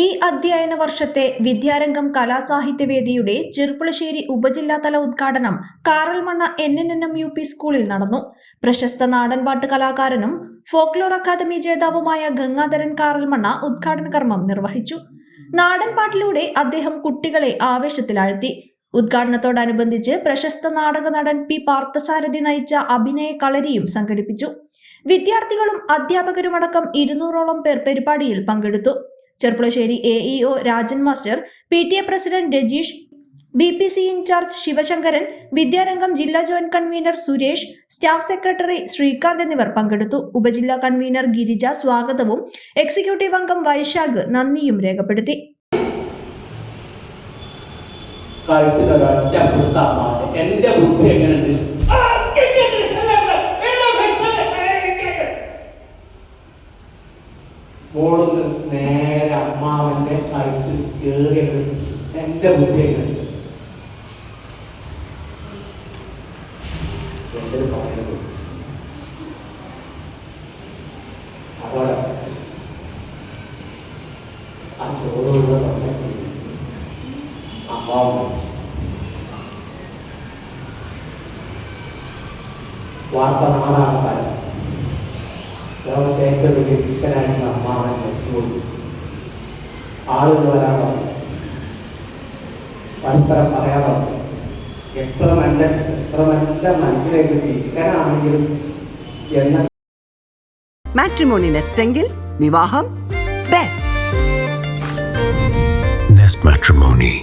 ഈ അധ്യയന വർഷത്തെ വിദ്യാരംഗം കലാസാഹിത്യവേദിയുടെ ചെറുപ്പുളശ്ശേരി ഉപജില്ലാതല ഉദ്ഘാടനം കാറൽമണ്ണ NNNM UP സ്കൂളിൽ നടന്നു. പ്രശസ്ത നാടൻപാട്ട് കലാകാരനും ഫോക്ലോർ അക്കാദമി ജേതാവുമായ ഗംഗാധരൻ കാറൽമണ്ണ ഉദ്ഘാടന കർമ്മം നിർവഹിച്ചു. നാടൻപാട്ടിലൂടെ അദ്ദേഹം കുട്ടികളെ ആവേശത്തിലാഴ്ത്തി. ഉദ്ഘാടനത്തോടനുബന്ധിച്ച് പ്രശസ്ത നാടക നടൻ P. പാർത്ഥസാരഥി നയിച്ച അഭിനയ കളരിയും സംഘടിപ്പിച്ചു. വിദ്യാർത്ഥികളും അധ്യാപകരുമടക്കം 200ഓളം പേർ പരിപാടിയിൽ പങ്കെടുത്തു. Cherpulassery AEO Rajan master, PTA president Rajeesh, BPC in charge Sivasankaran, Vidyarangam ജില്ലാ joint convener Suresh, staff secretary Sreekanth എന്നിവർ പങ്കെടുത്തു. ഉപജില്ലാ കൺവീനർ ഗിരിജ സ്വാഗതവും എക്സിക്യൂട്ടീവ് അംഗം വൈശാഖ് നന്ദിയും രേഖപ്പെടുത്തി. എന്റെ ബുദ്ധി എങ്ങനെയുണ്ട്? മോളൊന്ന് നേരെ അമ്മാവന്റെ കഴുത്തിൽ കയറിയത് എന്റെ ബുദ്ധി എങ്ങനെയുണ്ട്? എന്തൊരു പറയുന്നത് അതോടെ ആ ചോറുള്ള അമ്മാവൻ വാർത്ത നാളാണ് കാലം. ലോകത്തെ ഏറ്റവും വലിയ ശിക്ഷനായിട്ടുള്ള അമ്മാവൻ മരിച്ചുപോയി. ആളുകൾ വരാൻ പറഞ്ഞു, പരസ്പരം പറയാൻ പറഞ്ഞു. എത്ര നല്ല മനസ്സിലേക്ക് ശിക്ഷനാണെങ്കിലും എന്ന മാട്രിമോണി നെസ്റ്റെങ്കിൽ വിവാഹം ബെസ്റ്റ്. Nest Matrimony.